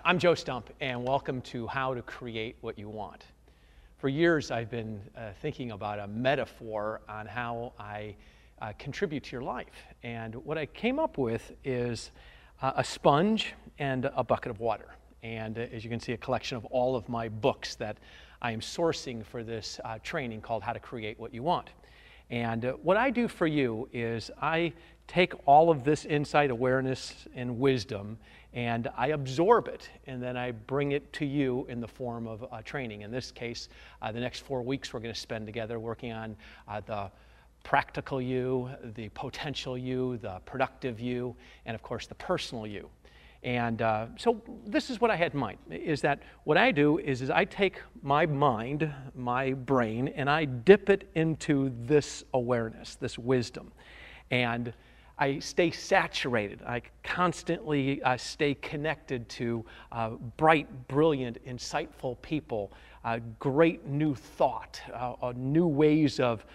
I'm Joe Stump, and welcome to How to Create What You Want. For years, I've been thinking about a metaphor on how I contribute to your life. And what I came up with is a sponge and a bucket of water. And as you can see, a collection of all of my books that I am sourcing for this training called How to Create What You Want. And what I do for you is I take all of this insight, awareness, and wisdom, and I absorb it, and then I bring it to you in the form of training. In this case, the next 4 weeks we're going to spend together working on the practical you, the potential you, the productive you, and of course the personal you. And so this is what I had in mind, is that what I do is I take my mind, my brain, and I dip it into this awareness, this wisdom. And I stay saturated. I constantly stay connected to bright, brilliant, insightful people, great new thought, new ways of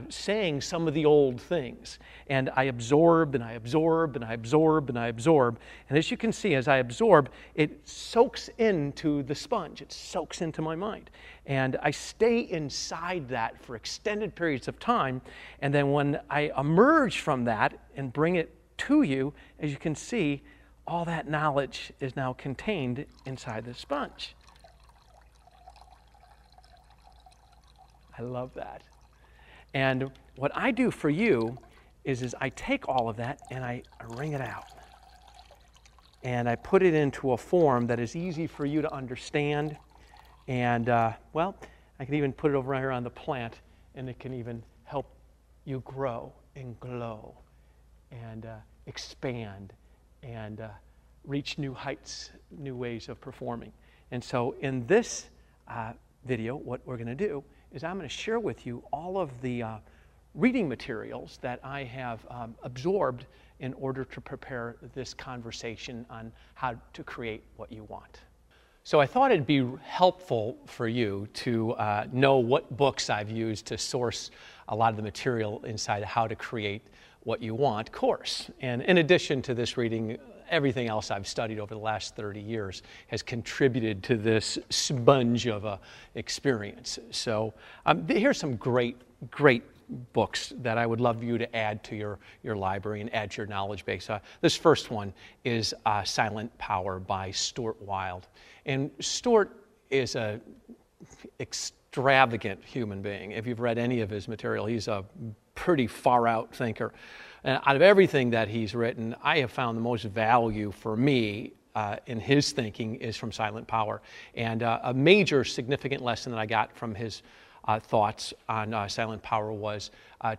saying some of the old things. And I absorb, and I absorb, and I absorb, and I absorb. And as you can see, as I absorb, it soaks into the sponge. It soaks into my mind. And I stay inside that for extended periods of time. And then when I emerge from that and bring it to you, as you can see, all that knowledge is now contained inside the sponge. I love that. And what I do for you is I take all of that and I wring it out. And I put it into a form that is easy for you to understand. And, well, I can even put it over here on the plant, and it can even help you grow and glow and expand and reach new heights, new ways of performing. And so in this video, what we're going to do is I'm going to share with you all of the reading materials that I have absorbed in order to prepare this conversation on how to create what you want. So I thought it'd be helpful for you to know what books I've used to source a lot of the material inside How to Create What You Want course. And in addition to this reading, everything else I've studied over the last 30 years has contributed to this sponge of a experience. So here's some great books that I would love you to add to your library and add to your knowledge base. This first one is Silent Power by Stuart Wilde. And Stuart is an extravagant human being. If you've read any of his material, he's a pretty far-out thinker. And out of everything that he's written, I have found the most value for me in his thinking is from Silent Power. And a major significant lesson that I got from his thoughts on Silent Power was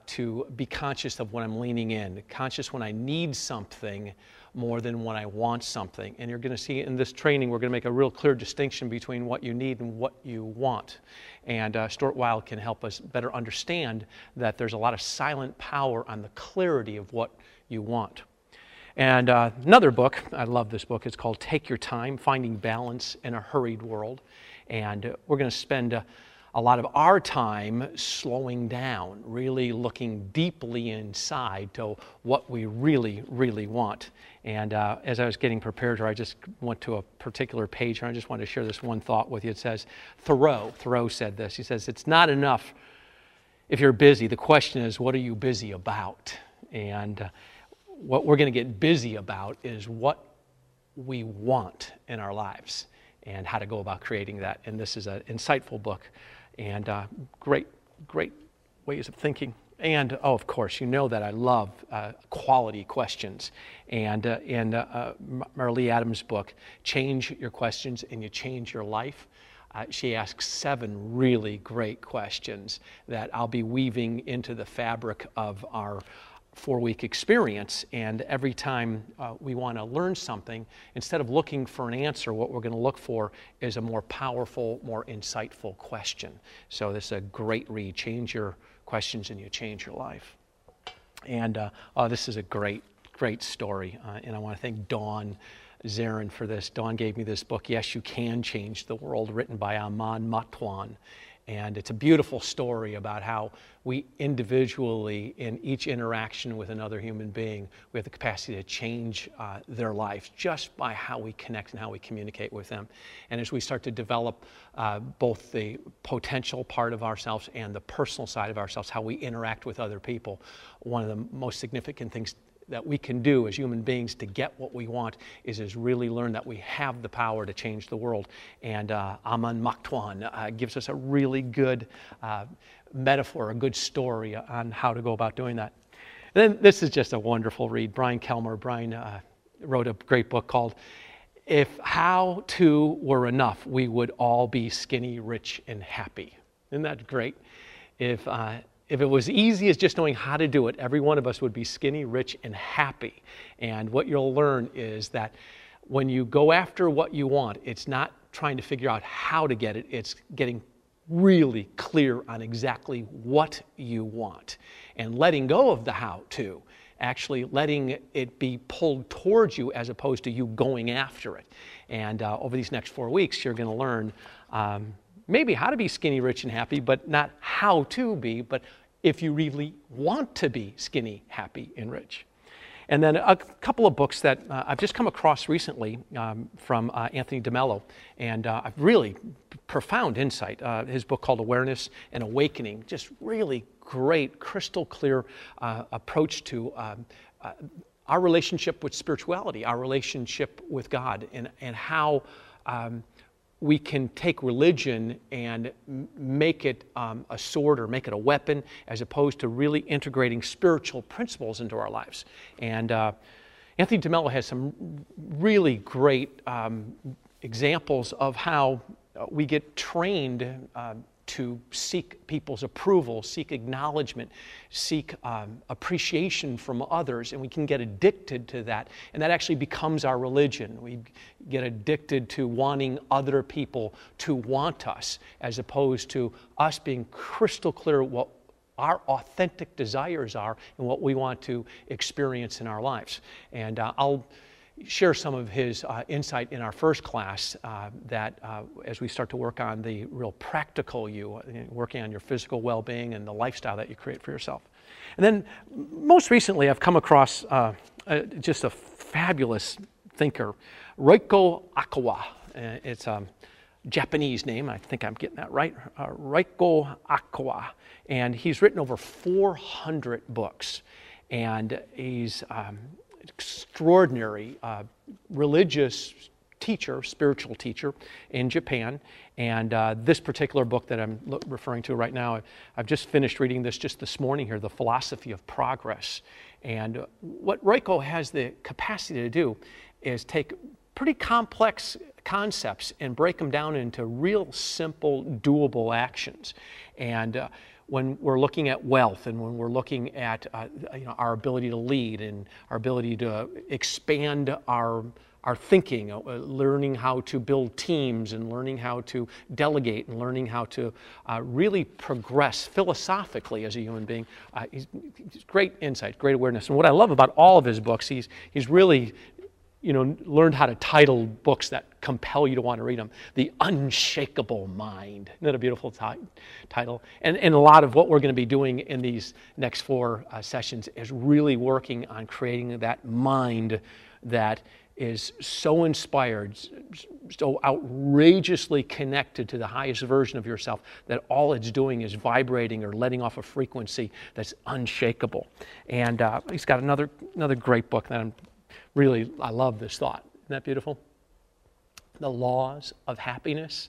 to be conscious of when I'm leaning in, conscious when I need something more than when I want something. And you're going to see in this training, we're going to make a real clear distinction between what you need and what you want. And Stuart Wilde can help us better understand that there's a lot of silent power on the clarity of what you want. And another book, I love this book, it's called Take Your Time, Finding Balance in a Hurried World. And we're going to spend a lot of our time slowing down, really looking deeply inside to what we really, really want. And as I was getting prepared here, I just went to a particular page here, and I just wanted to share this one thought with you. It says, Thoreau said this. He says, it's not enough if you're busy. The question is, what are you busy about? And what we're going to get busy about is what we want in our lives and how to go about creating that. And this is an insightful book and great ways of thinking. And, of course, you know that I love quality questions. And in Marilee Adams' book, Change Your Questions and You Change Your Life, she asks 7 really great questions that I'll be weaving into the fabric of our 4-week experience. And every time we want to learn something, instead of looking for an answer, what we're going to look for is a more powerful, more insightful question. So this is a great read. Change Your Questions and You Change Your Life. And this is a great story. And I want to thank Dawn Zarin for this. Dawn gave me this book, Yes, You Can Change the World, written by Aman Matwan. And it's a beautiful story about how we individually, in each interaction with another human being, we have the capacity to change their lives just by how we connect and how we communicate with them. And as we start to develop both the potential part of ourselves and the personal side of ourselves, how we interact with other people, one of the most significant things that we can do as human beings to get what we want is really learn that we have the power to change the world. And Aman Maktuan gives us a really good metaphor, a good story on how to go about doing that. And then this is just a wonderful read. Brian Kelmer. Brian wrote a great book called If How To Were Enough, We Would All Be Skinny, Rich, and Happy. Isn't that great? If it was easy as just knowing how to do it, every one of us would be skinny, rich, and happy. And what you'll learn is that when you go after what you want, it's not trying to figure out how to get it, it's getting really clear on exactly what you want and letting go of the how-to, actually letting it be pulled towards you as opposed to you going after it. And over these next 4 weeks, you're going to learn maybe how to be skinny, rich, and happy, but not how to be, but if you really want to be skinny, happy, and rich. And then a couple of books that I've just come across recently from Anthony DeMello, and I've really profound insight. His book called Awareness and Awakening, just really great, crystal clear approach to our relationship with spirituality, our relationship with God, and how we can take religion and make it a sword or make it a weapon as opposed to really integrating spiritual principles into our lives. And Anthony DeMello has some really great examples of how we get trained to seek people's approval, seek acknowledgement, seek appreciation from others, and we can get addicted to that, and that actually becomes our religion. We get addicted to wanting other people to want us, as opposed to us being crystal clear what our authentic desires are and what we want to experience in our lives. And I'll share some of his insight in our first class that as we start to work on the real practical you, working on your physical well-being and the lifestyle that you create for yourself. And then most recently I've come across just a fabulous thinker, Roiko Akawa. It's a Japanese name, I think I'm getting that right, Roiko Akawa. And he's written over 400 books, and he's extraordinary religious teacher, spiritual teacher in Japan. And this particular book that I'm referring to right now, I've just finished reading this just this morning here, The Philosophy of Progress. And what Roiko has the capacity to do is take pretty complex concepts and break them down into real simple, doable actions. And when we're looking at wealth and when we're looking at our ability to lead and our ability to expand our thinking, learning how to build teams and learning how to delegate and learning how to really progress philosophically as a human being, he's great insight, great awareness. And what I love about all of his books, he's really learned how to title books that compel you to want to read them. The Unshakable Mind. Isn't that a beautiful title? And a lot of what we're going to be doing in these next 4 sessions is really working on creating that mind that is so inspired, so outrageously connected to the highest version of yourself that all it's doing is vibrating or letting off a frequency that's unshakable. And he's got another great book that I love this thought. Isn't that beautiful? The Laws of Happiness.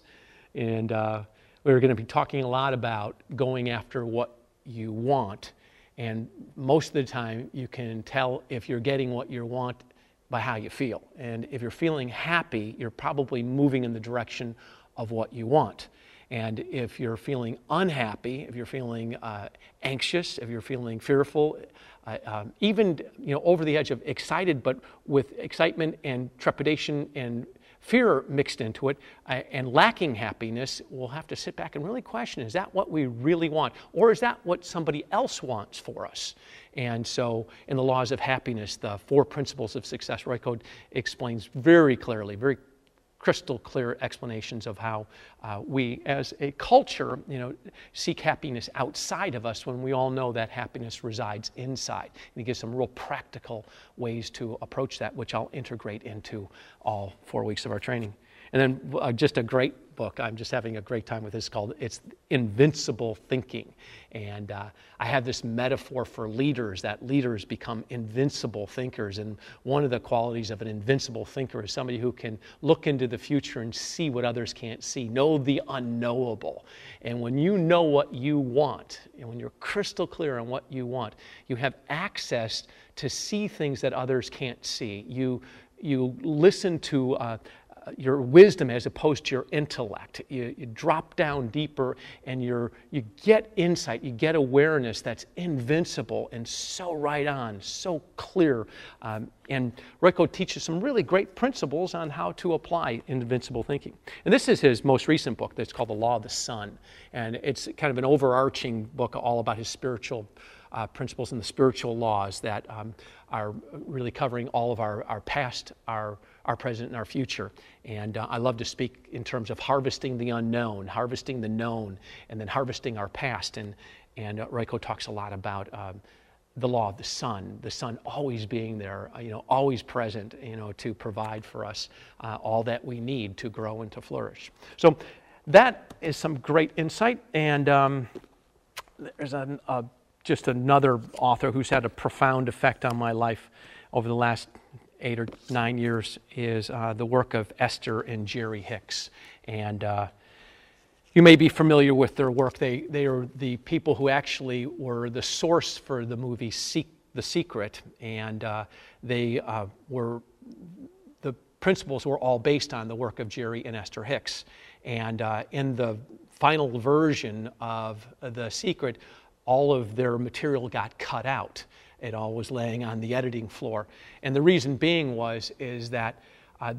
And we're going to be talking a lot about going after what you want. And most of the time, you can tell if you're getting what you want by how you feel. And if you're feeling happy, you're probably moving in the direction of what you want. And if you're feeling unhappy, if you're feeling anxious, if you're feeling fearful, even over the edge of excited, but with excitement and trepidation and fear mixed into it, and lacking happiness, we'll have to sit back and really question, is that what we really want? Or is that what somebody else wants for us? And so in the Laws of Happiness, the 4 principles of success, Roiko explains very clearly, very crystal clear explanations of how we as a culture, seek happiness outside of us when we all know that happiness resides inside. And he gives some real practical ways to approach that, which I'll integrate into all 4 weeks of our training. And then just a great book, I'm just having a great time with this, it's Invincible Thinking. And I have this metaphor for leaders, that leaders become invincible thinkers. And one of the qualities of an invincible thinker is somebody who can look into the future and see what others can't see, know the unknowable. And when you know what you want, and when you're crystal clear on what you want, you have access to see things that others can't see. You listen to your wisdom as opposed to your intellect. You drop down deeper and you get insight, you get awareness that's invincible and so right on, so clear. And Royko teaches some really great principles on how to apply invincible thinking. And this is his most recent book that's called The Law of the Sun. And it's kind of an overarching book all about his spiritual principles and the spiritual laws that are really covering all of our past, our present, and our future. And I love to speak in terms of harvesting the unknown, harvesting the known, and then harvesting our past. And Royko talks a lot about the law of the sun always being there, always present, to provide for us all that we need to grow and to flourish. So that is some great insight. And there's just another author who's had a profound effect on my life over the last 8 or 9 years is the work of Esther and Jerry Hicks. And you may be familiar with their work. They are the people who actually were the source for the movie The Secret. And the principles were all based on the work of Jerry and Esther Hicks. And in the final version of The Secret, all of their material got cut out. It all was laying on the editing floor. And the reason being is that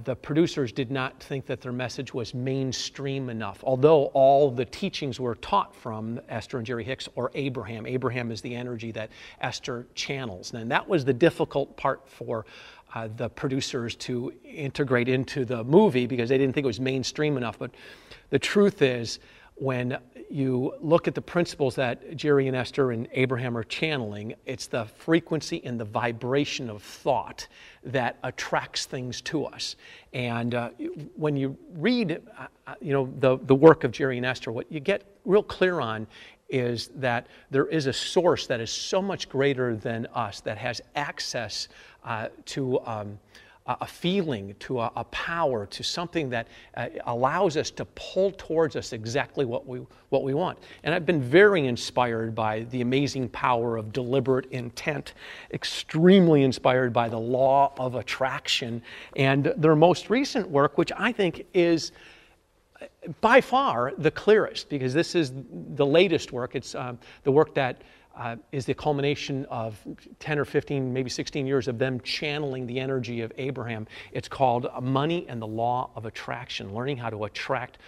the producers did not think that their message was mainstream enough. Although all the teachings were taught from Esther and Jerry Hicks or Abraham. Abraham is the energy that Esther channels. And that was the difficult part for the producers to integrate into the movie because they didn't think it was mainstream enough. But the truth is, when you look at the principles that Jerry and Esther and Abraham are channeling, it's the frequency and the vibration of thought that attracts things to us. And when you read, the work of Jerry and Esther, what you get real clear on is that there is a source that is so much greater than us, that has access to a feeling, to a power, to something that allows us to pull towards us exactly what we want. And I've been very inspired by the amazing power of deliberate intent, extremely inspired by the law of attraction, and their most recent work, which I think is by far the clearest, because this is the latest work. It's the work that is the culmination of 10 or 15, maybe 16 years of them channeling the energy of Abraham. It's called Money and the Law of Attraction, learning how to attract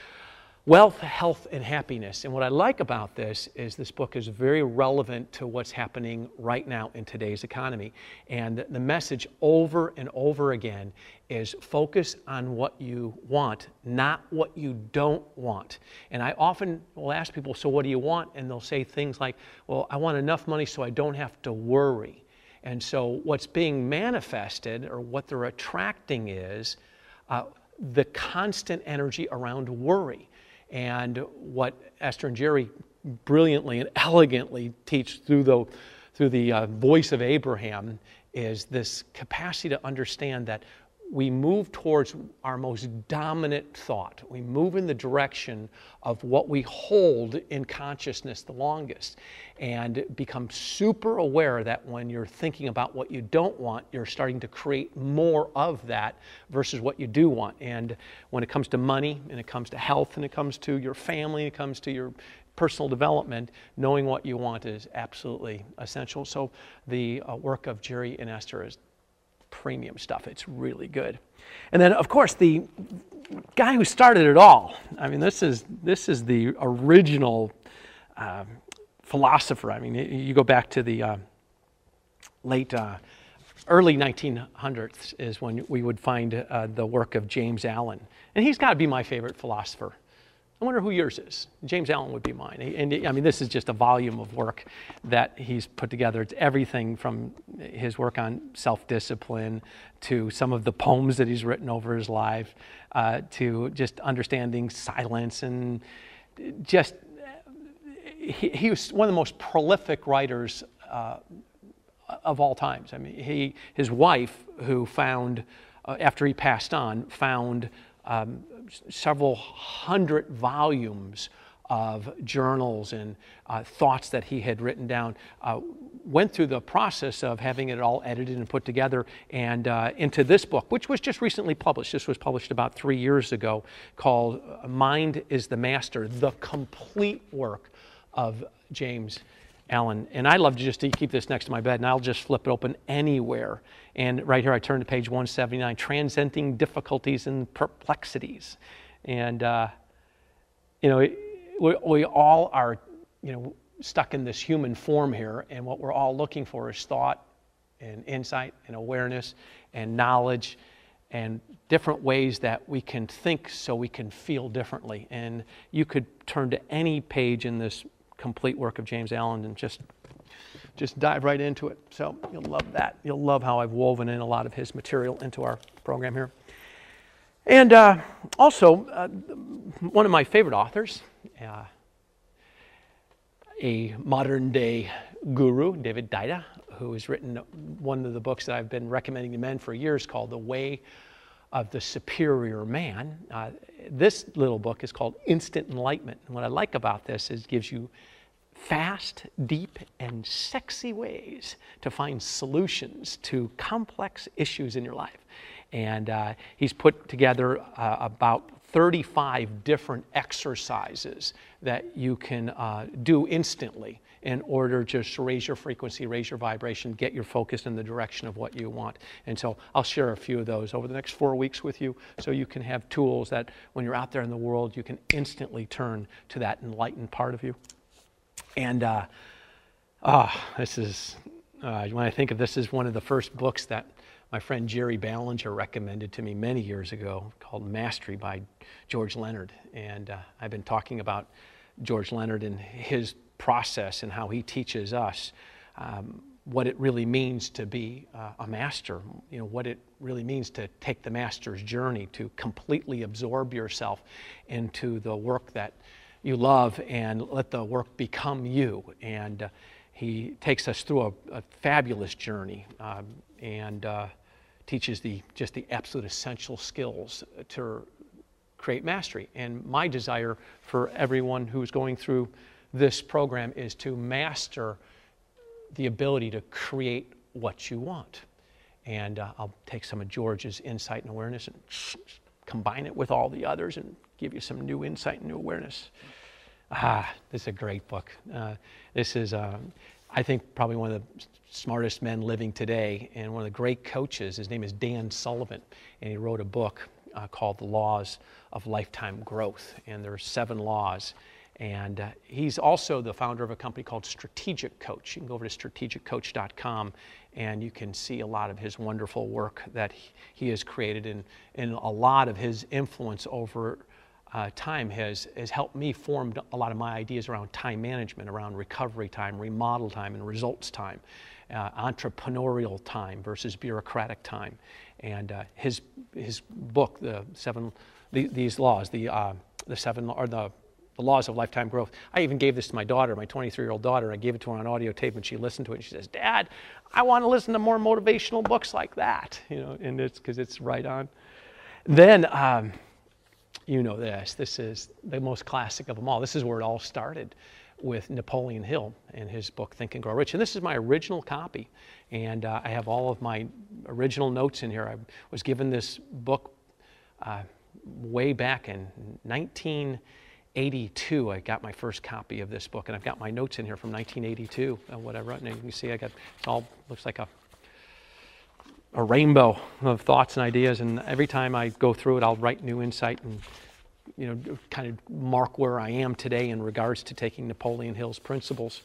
wealth, health, and happiness. And what I like about this book is very relevant to what's happening right now in today's economy. And the message over and over again is focus on what you want, not what you don't want. And I often will ask people, so what do you want? And they'll say things like, well, I want enough money so I don't have to worry. And so what's being manifested, or what they're attracting, is the constant energy around worry. And what Esther and Jerry brilliantly and elegantly teach through the voice of Abraham is this capacity to understand that we move towards our most dominant thought. We move in the direction of what we hold in consciousness the longest, and become super aware that when you're thinking about what you don't want, you're starting to create more of that versus what you do want. And when it comes to money, and it comes to health, and it comes to your family, and it comes to your personal development, knowing what you want is absolutely essential. So the work of Jerry and Esther is premium stuff. It's really good. And then, of course, the guy who started it all. I mean, this is the original philosopher. I mean, you go back to the late early 1900s is when we would find the work of James Allen. And he's got to be my favorite philosopher. I wonder who yours is. James Allen would be mine. And I mean, this is just a volume of work that he's put together. It's everything from his work on self-discipline to some of the poems that he's written over his life, to just understanding silence, and just he was one of the most prolific writers of all times. I mean, his wife, who found, after he passed on, found several hundred volumes of journals and thoughts that he had written down, went through the process of having it all edited and put together and into this book, which was just recently published. This was published about 3 years ago, called Mind is the Master, the complete work of James Allen. And I love to keep this next to my bed, and I'll just flip it open anywhere. And right here I turn to page 179, Transcending Difficulties and Perplexities. And, we all are, stuck in this human form here, and what we're all looking for is thought and insight and awareness and knowledge and different ways that we can think so we can feel differently. And you could turn to any page in this complete work of James Allen and just dive right into it. So you'll love that. You'll love how I've woven in a lot of his material into our program here. And also, one of my favorite authors, a modern-day guru, David Deida, who has written one of the books that I've been recommending to men for years called The Way of the Superior Man. This little book is called Instant Enlightenment. And what I like about this is it gives you fast, deep, and sexy ways to find solutions to complex issues in your life. And he's put together about 35 different exercises that you can do instantly in order to just raise your frequency, raise your vibration, get your focus in the direction of what you want. And so I'll share a few of those over the next 4 weeks with you, so you can have tools that when you're out there in the world, you can instantly turn to that enlightened part of you. And this is, when I think of this, is one of the first books that my friend Jerry Ballinger recommended to me many years ago, called Mastery by George Leonard. And I've been talking about George Leonard and his process and how he teaches us what it really means to be a master, what it really means to take the master's journey, to completely absorb yourself into the work that you love and let the work become you. And he takes us through a fabulous journey and teaches just the absolute essential skills to create mastery. And my desire for everyone who's going through this program is to master the ability to create what you want. And I'll take some of George's insight and awareness and combine it with all the others and give you some new insight and new awareness. This is a great book. This is, I think, probably one of the smartest men living today, and one of the great coaches. His name is Dan Sullivan, and he wrote a book called The Laws of Lifetime Growth. And there are 7 laws. And he's also the founder of a company called Strategic Coach. You can go over to strategiccoach.com and you can see a lot of his wonderful work that he has created. And a lot of his influence over time has helped me form a lot of my ideas around time management, around recovery time, remodel time, and results time, entrepreneurial time versus bureaucratic time. And his book, these laws, the Laws of Lifetime Growth. I even gave this to my daughter, my 23-year-old daughter. I gave it to her on audio tape, and she listened to it. And she says, "Dad, I want to listen to more motivational books like that." And it's because it's right on. Then, this is the most classic of them all. This is where it all started with Napoleon Hill and his book, Think and Grow Rich. And this is my original copy. And I have all of my original notes in here. I was given this book way back in 1982. I got my first copy of this book, and I've got my notes in here from 1982 and what I wrote. And you can see it all looks like a rainbow of thoughts and ideas. And every time I go through it, I'll write new insight and kind of mark where I am today in regards to taking Napoleon Hill's principles.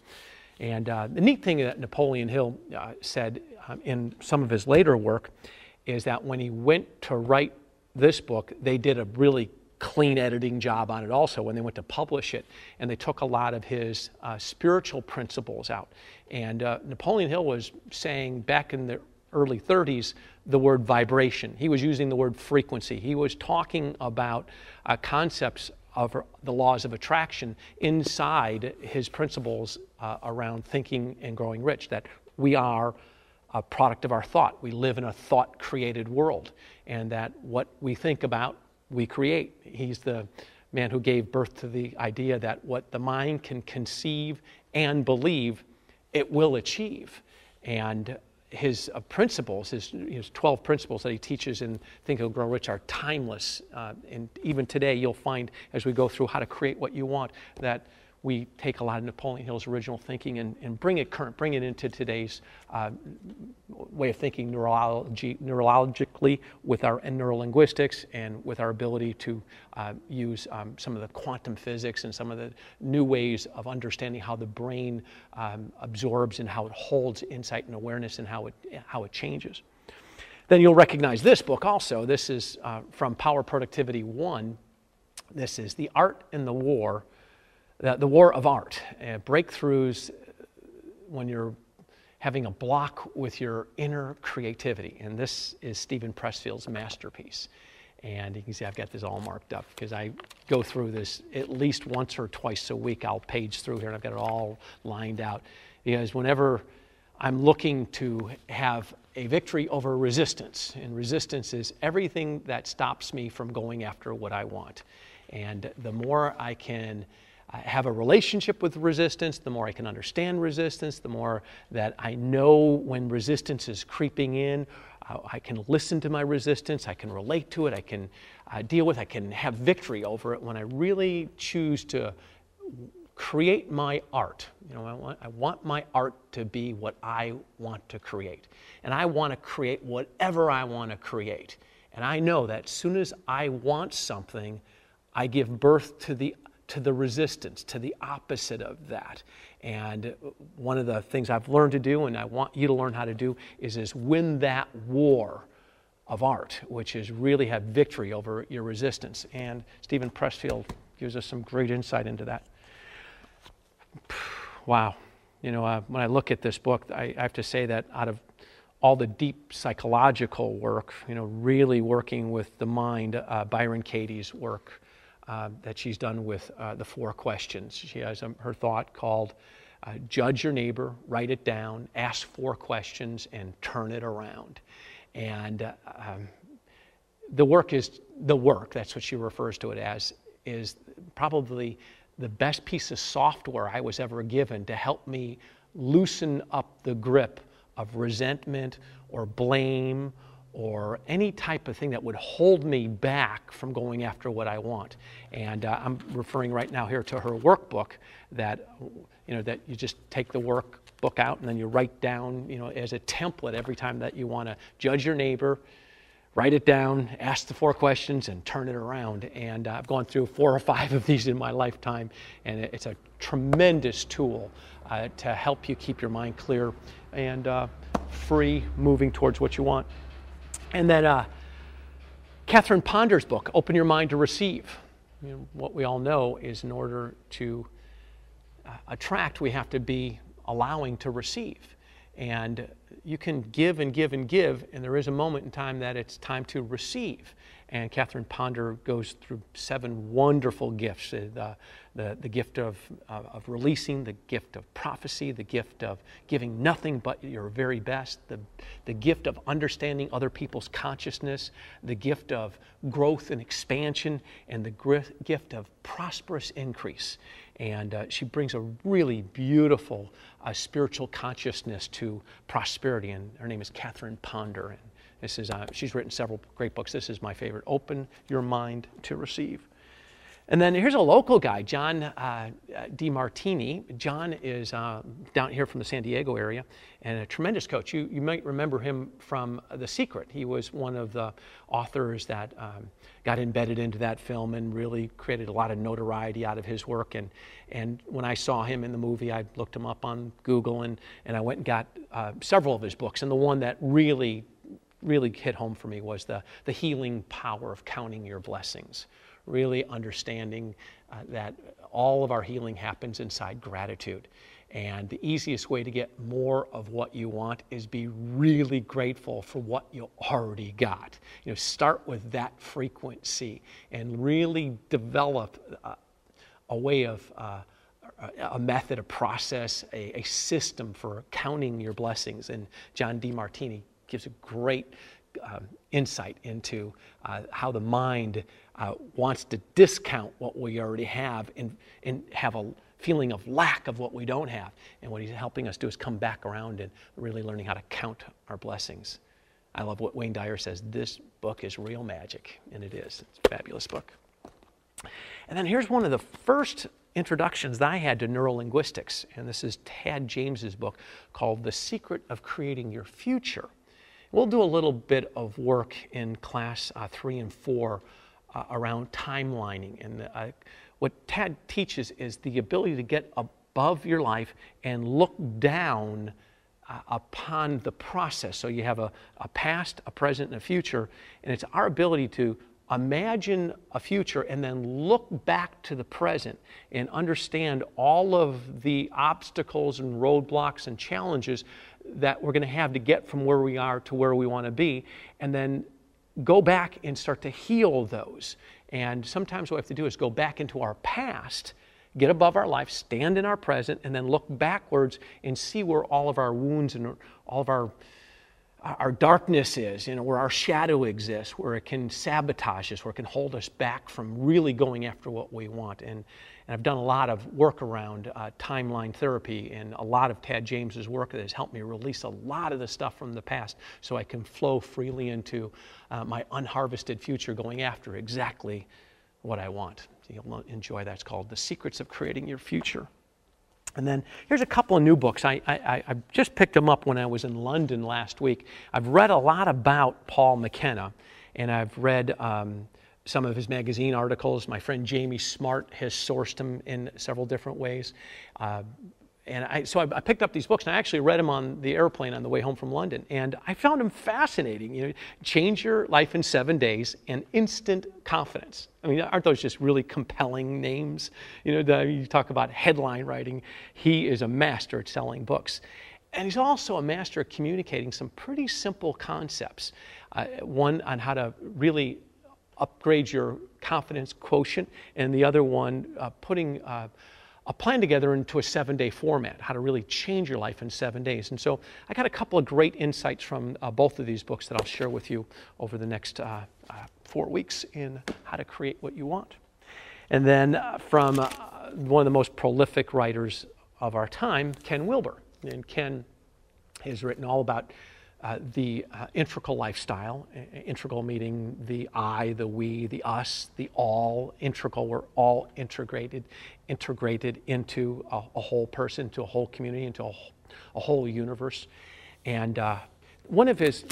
And the neat thing that Napoleon Hill said in some of his later work is that when he went to write this book, they did a really clean editing job on it also when they went to publish it, and they took a lot of his spiritual principles out. And Napoleon Hill was saying back in the early 30s the word vibration. He was using the word frequency. He was talking about concepts of the laws of attraction inside his principles around thinking and growing rich, that we are a product of our thought. We live in a thought-created world, and that what we think about, we create. He's the man who gave birth to the idea that what the mind can conceive and believe, it will achieve. And his principles, his 12 principles that he teaches in Think and Grow Rich are timeless. And even today, you'll find as we go through how to create what you want, that we take a lot of Napoleon Hill's original thinking and bring it current, bring it into today's way of thinking neurologically with our neurolinguistics and with our ability to use some of the quantum physics and some of the new ways of understanding how the brain absorbs and how it holds insight and awareness and how it changes. Then you'll recognize this book also. This is from Power Productivity 1. This is The Art and the War. The War of Art, breakthroughs when you're having a block with your inner creativity. And this is Steven Pressfield's masterpiece. And you can see I've got this all marked up because I go through this at least once or twice a week. I'll page through here and I've got it all lined out. Because whenever I'm looking to have a victory over resistance, and resistance is everything that stops me from going after what I want. And the more I can have a relationship with resistance, the more I can understand resistance, the more that I know when resistance is creeping in, I can listen to my resistance, I can relate to it, I can deal with it, I can have victory over it when I really choose to create my art. You know, I want my art to be what I want to create. And I want to create whatever I want to create. And I know that as soon as I want something, I give birth to the resistance, to the opposite of that. And one of the things I've learned to do, and I want you to learn how to do, is win that war of art, which is really have victory over your resistance. And Steven Pressfield gives us some great insight into that. Wow. You know, when I look at this book, I have to say that out of all the deep psychological work, you know, really working with the mind, Byron Katie's work, that she's done with the 4 questions. She has her thought called judge your neighbor, write it down, ask 4 questions, and turn it around. And the work, that's what she refers to it as, is probably the best piece of software I was ever given to help me loosen up the grip of resentment or blame or any type of thing that would hold me back from going after what I want. And I'm referring right now here to her workbook that, you know, that you just take the workbook out and then you write down, you know, as a template every time that you want to judge your neighbor, write it down, ask the 4 questions, and turn it around. And I've gone through 4 or 5 of these in my lifetime, and it's a tremendous tool to help you keep your mind clear and free, moving towards what you want. And then Catherine Ponder's book, Open Your Mind to Receive. You know, what we all know is in order to attract, we have to be allowing to receive. And you can give and give and give, and there is a moment in time that it's time to receive. And Catherine Ponder goes through 7 wonderful gifts. The gift of releasing, the gift of prophecy, the gift of giving nothing but your very best, the gift of understanding other people's consciousness, the gift of growth and expansion, and the gift of prosperous increase. And she brings a really beautiful spiritual consciousness to prosperity, and her name is Catherine Ponder. And this is she's written several great books. This is my favorite, Open Your Mind to Receive. And then here's a local guy, John DeMartini. John is down here from the San Diego area and a tremendous coach. You might remember him from The Secret. He was one of the authors that got embedded into that film and really created a lot of notoriety out of his work. And when I saw him in the movie, I looked him up on Google and I went and got several of his books. And the one that really hit home for me was the healing power of counting your blessings. Really understanding that all of our healing happens inside gratitude. And the easiest way to get more of what you want is be really grateful for what you already got. Start with that frequency and really develop a way of, a method, a process, a system for counting your blessings. And John DeMartini gives a great insight into how the mind wants to discount what we already have and have a feeling of lack of what we don't have. And what he's helping us do is come back around and really learning how to count our blessings. I love what Wayne Dyer says, this book is real magic, and it is. It's a fabulous book. And then here's one of the first introductions that I had to neurolinguistics, and this is Tad James's book called The Secret of Creating Your Future. We'll do a little bit of work in class 3 and 4 around timelining. And what Tad teaches is the ability to get above your life and look down upon the process. So you have a past, a present, and a future, and it's our ability to imagine a future and then look back to the present and understand all of the obstacles and roadblocks and challenges that we're going to have to get from where we are to where we want to be, and then go back and start to heal those. And sometimes what we have to do is go back into our past, get above our life, stand in our present, and then look backwards and see where all of our wounds and all of our darkness is, where our shadow exists, where it can sabotage us, where it can hold us back from really going after what we want. And I've done a lot of work around timeline therapy and a lot of Tad James's work that has helped me release a lot of the stuff from the past so I can flow freely into my unharvested future going after exactly what I want. So you'll enjoy that. It's called The Secrets of Creating Your Future. And then here's a couple of new books. I just picked them up when I was in London last week. I've read a lot about Paul McKenna, and I've read some of his magazine articles. My friend Jamie Smart has sourced them in several different ways. So I picked up these books, and I actually read them on the airplane on the way home from London, and I found them fascinating. Change Your Life in 7 Days and Instant Confidence. I mean, aren't those just really compelling names? You talk about headline writing. He is a master at selling books. And he's also a master at communicating some pretty simple concepts. One on how to really upgrade your confidence quotient, and the other one putting a plan together into a 7-day format, how to really change your life in 7 days. And so I got a couple of great insights from both of these books that I'll share with you over the next 4 weeks in how to create what you want. And then from one of the most prolific writers of our time, Ken Wilber. And Ken has written all about the integral lifestyle, integral meaning the I, the we, the us, the all. Integral, we're all integrated into a whole person, into a whole community, into a whole universe. And one of his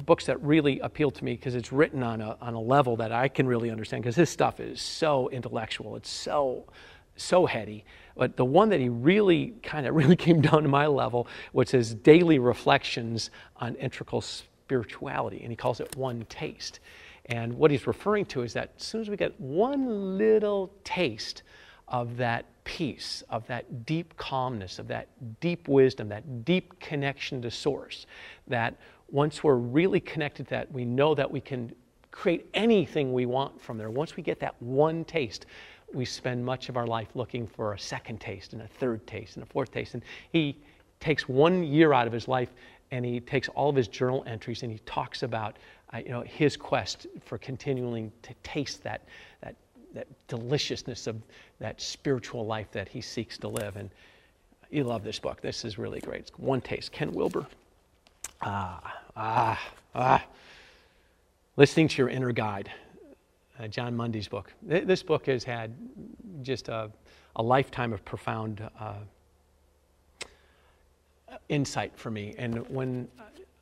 books that really appealed to me, because it's written on a level that I can really understand, because his stuff is so intellectual, it's so heady. But the one that he really came down to my level was his daily reflections on integral spirituality, and he calls it One Taste. And what he's referring to is that as soon as we get one little taste of that peace, of that deep calmness, of that deep wisdom, that deep connection to Source, that once we're really connected to that, we know that we can create anything we want from there. Once we get that one taste, we spend much of our life looking for a second taste and a third taste and a fourth taste. And he takes 1 year out of his life, and he takes all of his journal entries, and he talks about his quest for continuing to taste that deliciousness of that spiritual life that he seeks to live. And you love this book. This is really great. It's One Taste, Ken Wilber. Listening to your inner guide. John Mundy's book. This book has had just a lifetime of profound insight for me. And when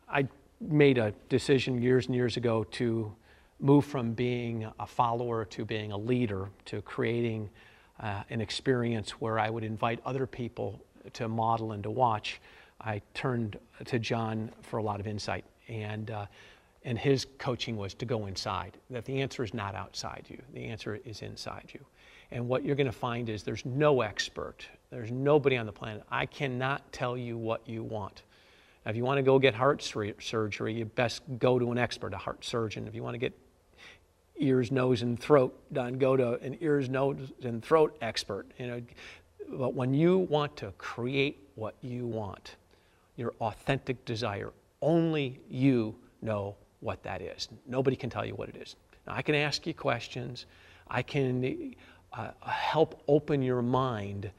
I made a decision years and years ago to move from being a follower to being a leader, to creating an experience where I would invite other people to model and to watch, I turned to John for a lot of insight. And his coaching was to go inside, that the answer is not outside you. The answer is inside you. And what you're going to find is there's no expert. There's nobody on the planet. I cannot tell you what you want. Now, if you want to go get heart surgery, you best go to an expert, a heart surgeon. If you want to get ears, nose, and throat done, go to an ears, nose, and throat expert. But when you want to create what you want, your authentic desire, only you know what that is. Nobody can tell you what it is. Now, I can ask you questions. I can help open your mind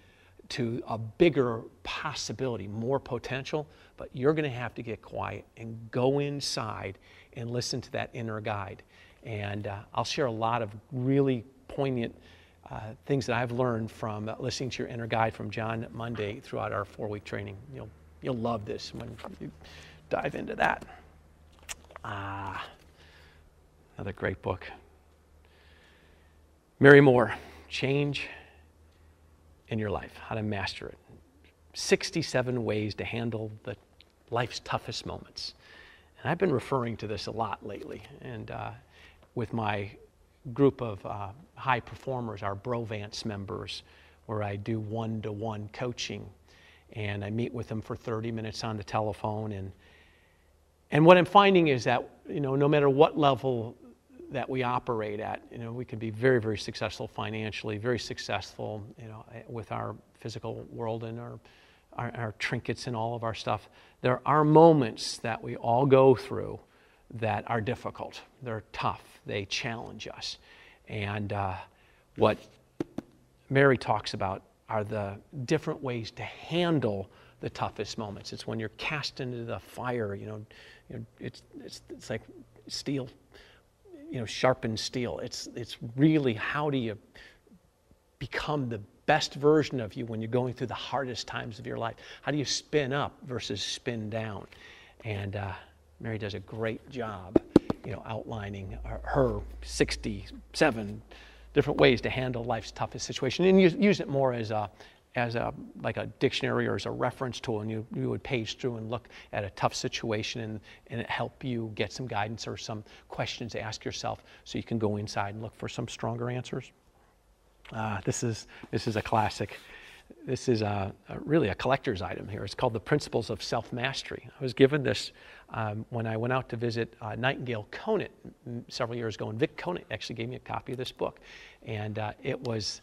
to a bigger possibility, more potential, but you're going to have to get quiet and go inside and listen to that inner guide. And I'll share a lot of really poignant things that I've learned from listening to your inner guide from John Mundy throughout our 4-week training. You'll love this when you dive into that. Another great book. Mary Moore, Change in Your Life, How to Master It. 67 Ways to Handle Life's Toughest Moments. And I've been referring to this a lot lately. And with my group of high performers, our Brovance members, where I do one-to-one coaching. And I meet with them for 30 minutes on the telephone. And what I'm finding is that, no matter what level that we operate at, we can be very, very successful financially, very successful, with our physical world and our trinkets and all of our stuff. There are moments that we all go through that are difficult. They're tough. They challenge us. And what Mary talks about are the different ways to handle the toughest moments. It's when you're cast into the fire, it's like steel, sharpened steel. It's really, how do you become the best version of you when you're going through the hardest times of your life? How do you spin up versus spin down? And Mary does a great job, outlining her 67 different ways to handle life's toughest situation, and use it more as like a dictionary or as a reference tool, and you would page through and look at a tough situation and it help you get some guidance or some questions to ask yourself so you can go inside and look for some stronger answers. This is a classic. This is really a collector's item here. It's called The Principles of Self-Mastery. I was given this when I went out to visit Nightingale Conant several years ago, and Vic Conant actually gave me a copy of this book. And it was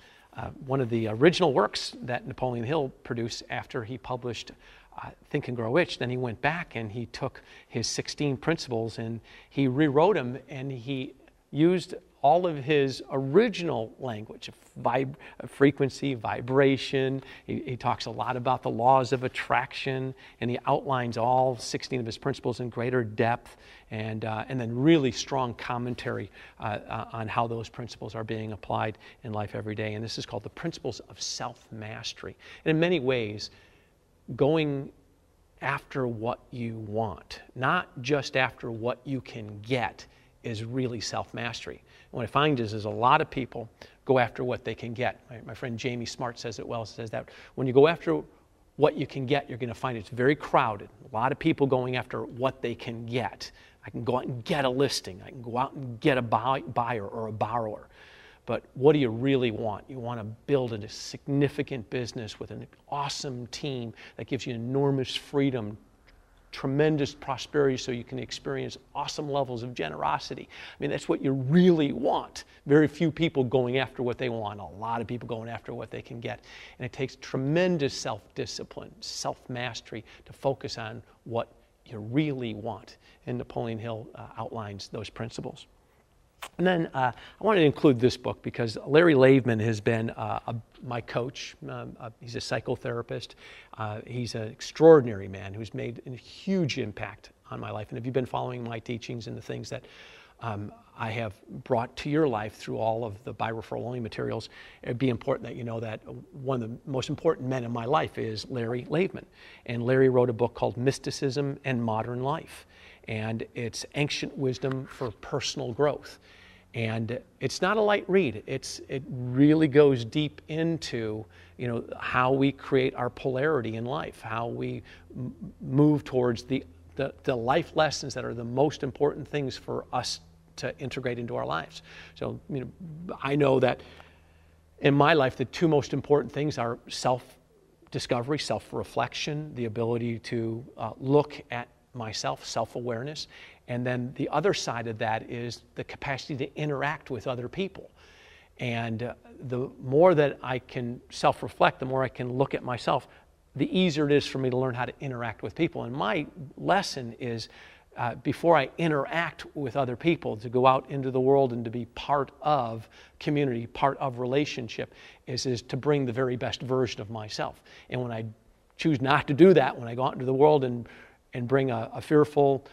one of the original works that Napoleon Hill produced after he published Think and Grow Rich. Then he went back and he took his 16 principles and he rewrote them, and he used all of his original language, frequency, vibration. He talks a lot about the laws of attraction, and he outlines all 16 of his principles in greater depth, and then really strong commentary on how those principles are being applied in life every day. And this is called The Principles of Self-Mastery. And in many ways, going after what you want, not just after what you can get, is really self-mastery. And what I find is a lot of people go after what they can get. My friend Jamie Smart says it well, says that when you go after what you can get, you're going to find it's very crowded. A lot of people going after what they can get. I can go out and get a listing. I can go out and get a buyer or a borrower. But what do you really want? You want to build a significant business with an awesome team that gives you enormous freedom, tremendous prosperity, so you can experience awesome levels of generosity. I mean, that's what you really want. Very few people going after what they want. A lot of people going after what they can get. And it takes tremendous self-discipline, self-mastery to focus on what you really want. And Napoleon Hill outlines those principles. And then I wanted to include this book because Larry Laveman has been my coach. He's a psychotherapist. He's an extraordinary man who's made a huge impact on my life. And if you've been following my teachings and the things that I have brought to your life through all of the by referral only materials. It'd be important that you know that one of the most important men in my life is Larry Laveman. And Larry wrote a book called Mysticism and Modern Life. And it's ancient wisdom for personal growth. And it's not a light read. It really goes deep into, you know, how we create our polarity in life, how we move towards the life lessons that are the most important things for us to integrate into our lives. So, you know, I know that in my life, the two most important things are self-discovery, self-reflection, the ability to look at myself, self-awareness, and then the other side of that is the capacity to interact with other people. And the more that I can self-reflect, the more I can look at myself, the easier it is for me to learn how to interact with people. And my lesson is, before I interact with other people, to go out into the world and to be part of community, part of relationship, is to bring the very best version of myself. And when I choose not to do that, when I go out into the world and bring a fearful,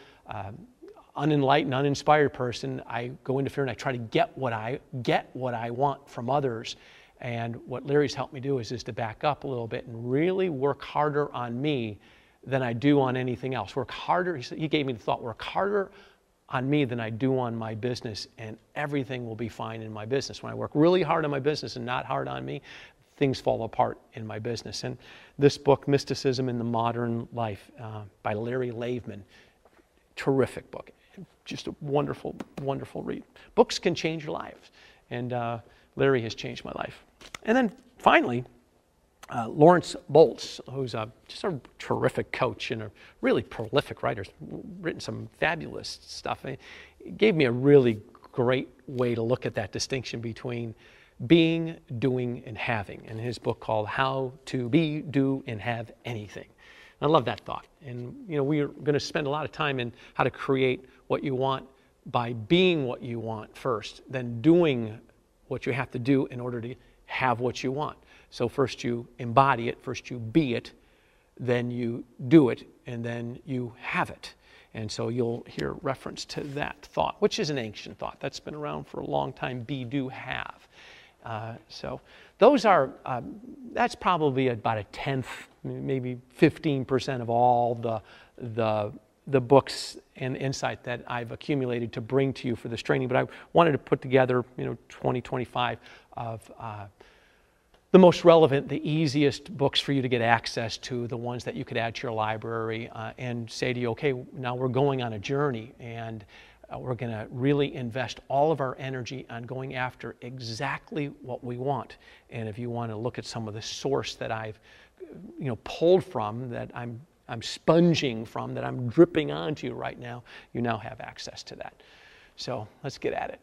unenlightened, uninspired person, I go into fear and I try to get what I want from others. And what Larry's helped me do is to back up a little bit and really work harder on me than I do on anything else. Work harder, he gave me the thought, work harder on me than I do on my business, and everything will be fine in my business. When I work really hard on my business and not hard on me, things fall apart in my business. And this book, Mysticism in the Modern Life, by Larry Laveman, terrific book. Just a wonderful, wonderful read. Books can change your lives, and Larry has changed my life. And then finally, Lawrence Boltz, who's just a terrific coach and a really prolific writer, written some fabulous stuff. He gave me a really great way to look at that distinction between being, doing, and having, in his book called How to Be, Do, and Have Anything. And I love that thought. And you know, we're going to spend a lot of time in how to create what you want by being what you want first, then doing what you have to do in order to have what you want. So first you embody it, first you be it, then you do it, and then you have it. And so you'll hear reference to that thought, which is an ancient thought. That's been around for a long time, be, do, have. So those are, that's probably about a tenth, maybe 15% of all the books and insight that I've accumulated to bring to you for this training. But I wanted to put together, 20, 25 of the most relevant, the easiest books for you to get access to, the ones that you could add to your library, and say to you, okay, now we're going on a journey, and we're going to really invest all of our energy on going after exactly what we want. And if you want to look at some of the source that I've pulled from, that I'm sponging from, that I'm dripping onto you right now, you now have access to that. So let's get at it.